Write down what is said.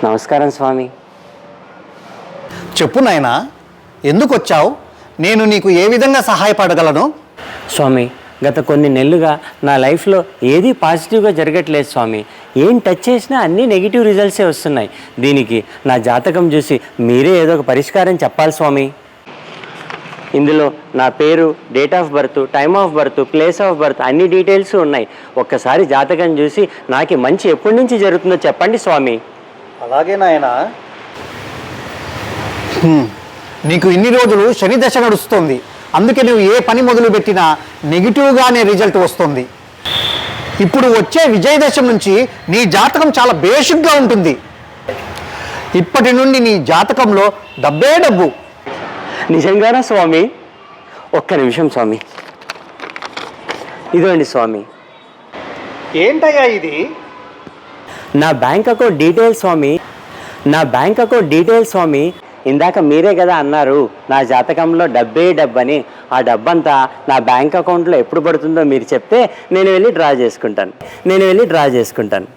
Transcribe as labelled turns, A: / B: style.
A: నమస్కారం స్వామి.
B: చెప్పు నాయనా, ఎందుకు వచ్చావు? నేను నీకు ఏ విధంగా సహాయపడగలను?
A: స్వామి, గత కొన్ని నెలలుగా నా లైఫ్లో ఏది పాజిటివ్గా జరగట్లేదు స్వామి. ఏం టచ్ చేసినా అన్నీ నెగిటివ్ రిజల్ట్సే వస్తున్నాయి. దీనికి నా జాతకం చూసి మీరే ఏదో ఒక పరిష్కారం చెప్పాలి స్వామి. ఇందులో నా పేరు, date of birth, time of birth, place of birth అన్ని డీటెయిల్స్ ఉన్నాయి. ఒక్కసారి జాతకం చూసి నాకు మంచి ఎప్పటి నుంచి జరుగుతుందో చెప్పండి స్వామి.
B: అలాగే నాయనా. నీకు ఇన్ని రోజులు శని దశ నడుస్తుంది. అందుకే నువ్వు ఏ పని మొదలుపెట్టినా నెగిటివ్గానే రిజల్ట్ వస్తుంది. ఇప్పుడు వచ్చే విజయదశం నుంచి నీ జాతకం చాలా బేసిక్గా ఉంటుంది. ఇప్పటి నుండి నీ జాతకంలో డబ్బే డబ్బు.
A: నిజంగానా స్వామి? ఒక్క నిమిషం స్వామి. ఇదండి స్వామి.
B: ఏంటయ్యా ఇది?
A: నా బ్యాంక్ అకౌంట్ డీటెయిల్స్ స్వామి. నా బ్యాంక్ అకౌంట్ డీటెయిల్స్ స్వామి. ఇందాక మీరే కదా అన్నారు నా జాతకంలో డబ్బే డబ్బని. ఆ డబ్బంతా నా బ్యాంక్ అకౌంట్లో ఎప్పుడు పడుతుందో మీరు చెప్తే నేను వెళ్ళి డ్రా చేసుకుంటాను.